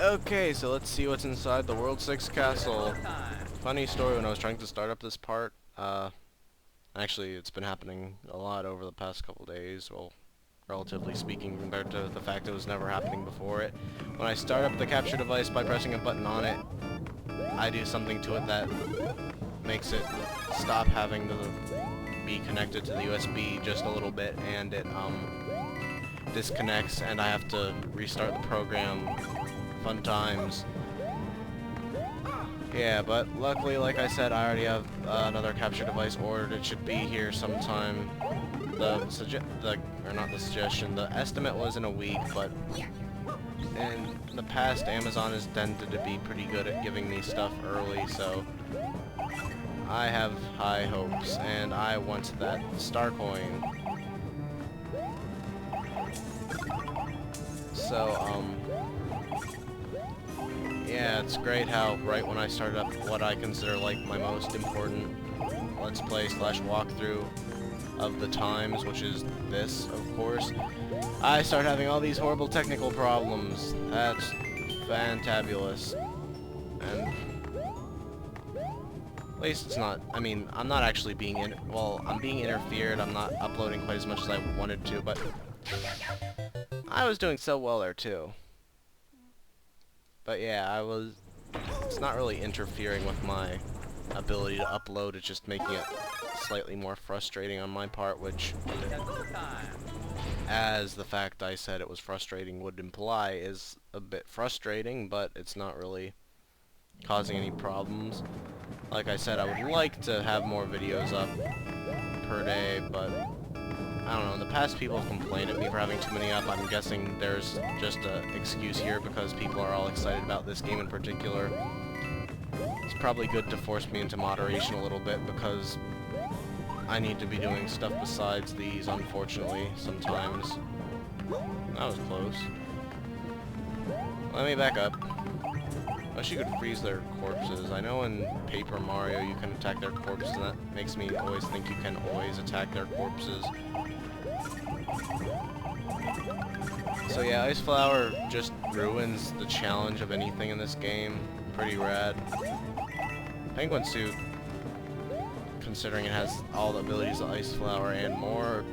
Okay, so let's see what's inside the World 6 castle. Funny story, when I was trying to start up this part, actually it's been happening a lot over the past couple days, well, relatively speaking, compared to the fact it was never happening before it. When I start up the capture device by pressing a button on it, I do something to it that makes it stop having to be connected to the USB just a little bit, and it disconnects, and I have to restart the program. Fun times. Yeah, but luckily, like I said, I already have another capture device ordered. It should be here sometime. The estimate was in a week, but in the past, Amazon has tended to be pretty good at giving me stuff early, so I have high hopes, and I want that star coin. So, yeah, it's great how right when I started up what I consider like my most important Let's Play / walkthrough of the times, which is this, of course, I start having all these horrible technical problems. That's fantabulous. And at least it's not, I mean, I'm not actually being I'm being interfered. I'm not uploading quite as much as I wanted to, but I was doing so well there too. But yeah, it's not really interfering with my ability to upload, it's just making it slightly more frustrating on my part, which, as the fact I said it was frustrating would imply, is a bit frustrating, but it's not really causing any problems. Like I said, I would like to have more videos up per day, but I don't know, in the past people have complained at me for having too many up. I'm guessing there's just an excuse here because people are all excited about this game in particular. It's probably good to force me into moderation a little bit because I need to be doing stuff besides these, unfortunately, sometimes. That was close. Let me back up. I wish you could freeze their corpses. I know in Paper Mario you can attack their corpses, and that makes me always think you can always attack their corpses. So yeah, Ice Flower just ruins the challenge of anything in this game. Pretty rad. Penguin Suit, considering it has all the abilities of Ice Flower and more,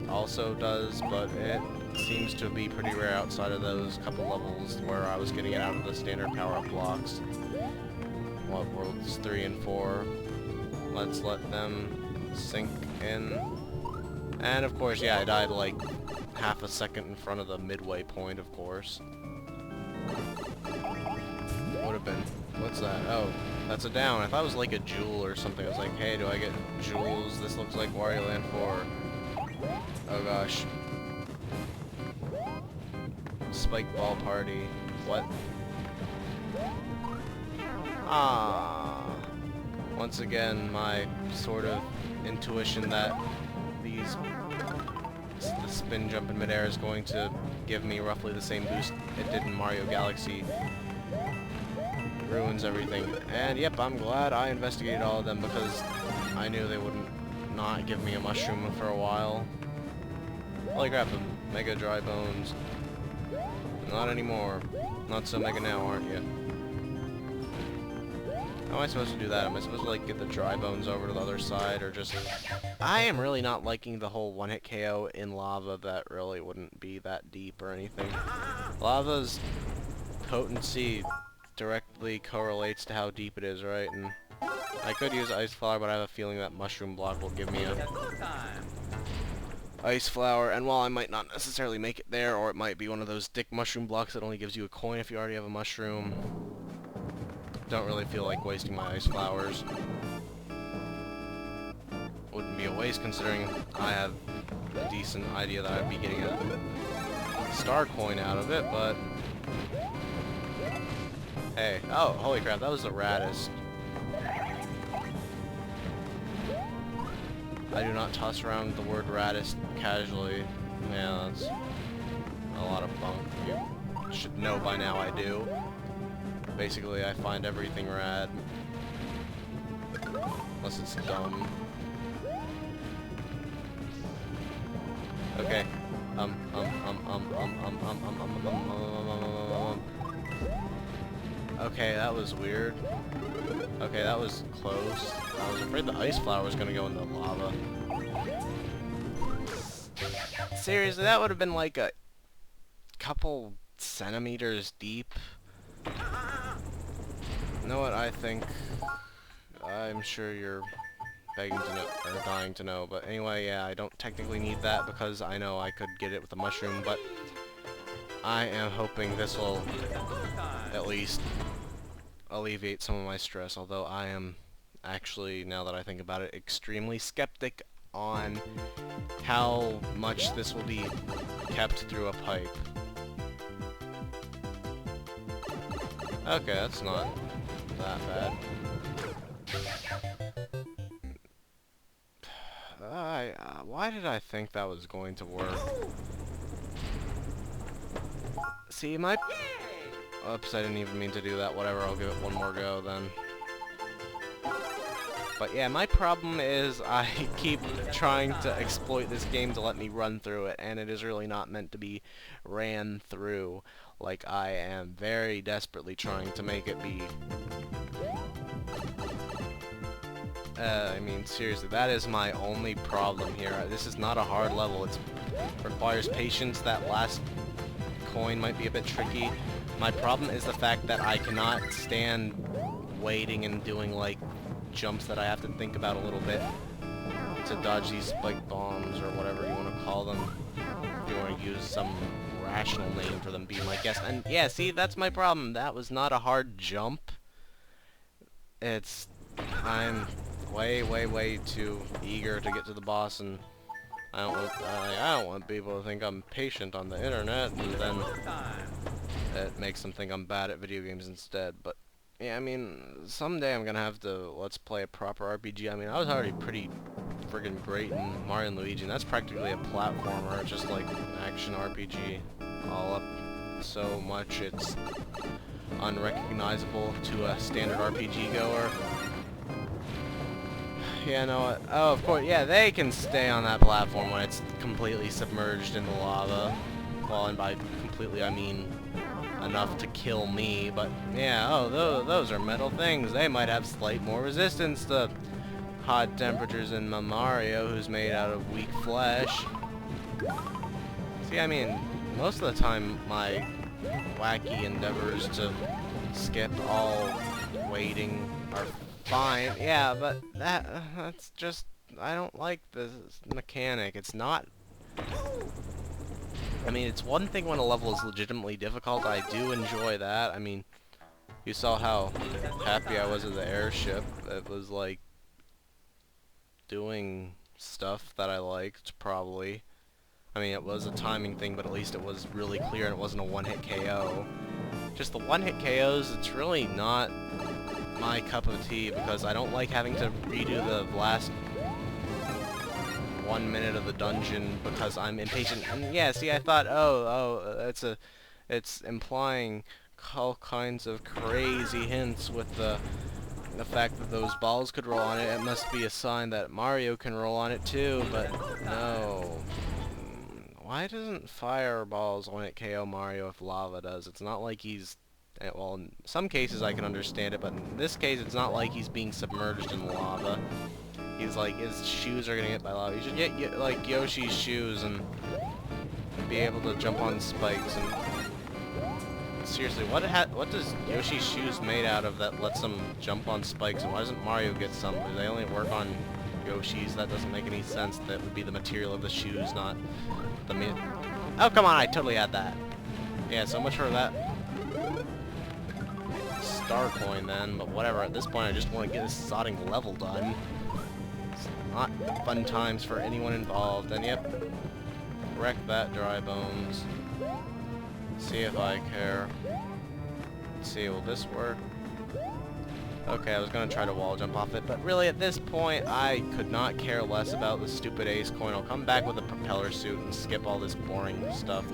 also does, but it seems to be pretty rare outside of those couple levels where I was getting it out of the standard power-up blocks. What, Worlds 3 and 4? Let's let them sink in. And of course, yeah, I died like half a second in front of the midway point, of course. Would have been... What's that? Oh, that's a down. I thought it was like a jewel or something. I was like, hey, do I get jewels? This looks like Wario Land 4. Oh gosh. Spike Ball Party. What? Ah. Once again, my sort of intuition that the spin jump in midair is going to give me roughly the same boost it did in Mario Galaxy ruins everything. And yep, I'm glad I investigated all of them because I knew they wouldn't not give me a mushroom for a while. Holy crap, the Mega Dry Bones. Not anymore. Not so mega now, aren't you? How am I supposed to do that? Am I supposed to like get the Dry Bones over to the other side, or just... I am really not liking the whole one-hit KO in lava. That really wouldn't be that deep or anything. Lava's potency directly correlates to how deep it is, right? And I could use Ice Flower, but I have a feeling that Mushroom Block will give me a Ice Flower, and while I might not necessarily make it there, or it might be one of those dick mushroom blocks that only gives you a coin if you already have a mushroom, don't really feel like wasting my Ice Flowers. Wouldn't be a waste considering I have a decent idea that I'd be getting a star coin out of it, but... Hey, oh, holy crap, that was the raddest. I do not toss around the word raddest casually. Yeah, that's a lot of bunk. You should know by now I do. Basically, I find everything rad. Unless it's dumb. Okay. Okay, that was weird. Okay, that was close. I was afraid the ice flower was gonna go into lava. Seriously, that would have been like a couple centimeters deep. You know what I think? I'm sure you're begging to know, or dying to know, but anyway, yeah, I don't technically need that because I know I could get it with a mushroom, but I am hoping this will at least alleviate some of my stress, although I am actually, now that I think about it, extremely skeptic on how much this will be kept through a pipe. Okay, that's not that bad. Why did I think that was going to work? See, my... Oops, I didn't even mean to do that. Whatever, I'll give it one more go then. But yeah, my problem is I keep trying to exploit this game to let me run through it, and it is really not meant to be ran through like I am very desperately trying to make it be. I mean, seriously, that is my only problem here. This is not a hard level. It requires patience. That last coin might be a bit tricky. My problem is the fact that I cannot stand waiting and doing, like, jumps that I have to think about a little bit to dodge these spike bombs or whatever you want to call them. If you want to use some rational name for them, be my guess. And yeah, see, that's my problem. That was not a hard jump. I'm way too eager to get to the boss, and I don't want people to think I'm patient on the internet, and then it makes them think I'm bad at video games instead. But yeah, I mean, someday I'm gonna have to let's play a proper RPG. I mean, I was already pretty friggin' great in Mario & Luigi, and that's practically a platformer, just like action RPG, all up so much it's unrecognizable to a standard RPG goer. Yeah, no, what? Oh, of course, yeah, they can stay on that platform when it's completely submerged in the lava. Well, and by completely, I mean enough to kill me, but yeah, oh, those are metal things. They might have slight more resistance to hot temperatures than Mario, who's made out of weak flesh. See, I mean, most of the time, my wacky endeavors to skip all waiting are fine. Yeah, but that's just, I don't like this mechanic. It's not, I mean, it's one thing when a level is legitimately difficult. I do enjoy that. I mean, you saw how happy I was with the airship. It was like doing stuff that I liked, probably. I mean, it was a timing thing, but at least it was really clear and it wasn't a one-hit KO. Just the one-hit KOs, it's really not my cup of tea, because I don't like having to redo the last 1 minute of the dungeon because I'm impatient. And yeah, see, I thought, it's implying all kinds of crazy hints with the fact that those balls could roll on it. It must be a sign that Mario can roll on it too, but no. Why doesn't fireballs when it KO Mario if lava does? It's not like he's... Well, in some cases I can understand it, but in this case it's not like he's being submerged in lava. He's like, his shoes are gonna get by lava. You should get like Yoshi's shoes and be able to jump on spikes. And seriously, what does Yoshi's shoes made out of that lets him jump on spikes? And why doesn't Mario get some? Do they only work on Yoshi's? That doesn't make any sense. That would be the material of the shoes, not the Oh, come on! I totally had that. Yeah, so much for that star coin then, but whatever, at this point I just want to get this sodding level done. It's not fun times for anyone involved, and yep, wreck that dry bones. See if I care. Let's see, will this work? Okay, I was gonna try to wall jump off it, but really at this point I could not care less about the stupid ace coin. I'll come back with a propeller suit and skip all this boring stuff,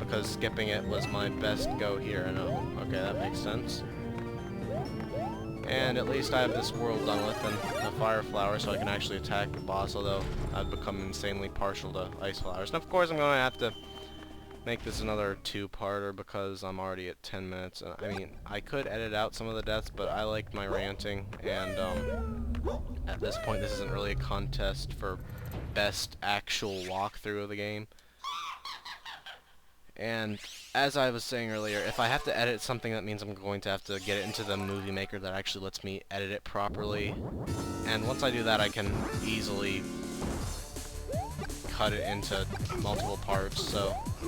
because skipping it was my best go here, and okay, that makes sense. And at least I have this world done with, and the fire flower, so I can actually attack the boss, although I've become insanely partial to ice flowers. And of course I'm going to have to make this another two-parter because I'm already at 10 minutes. I mean, I could edit out some of the deaths, but I like my ranting, and at this point this isn't really a contest for best actual walkthrough of the game. And as I was saying earlier, if I have to edit something, that means I'm going to have to get it into the Movie Maker that actually lets me edit it properly. And once I do that, I can easily cut it into multiple parts, so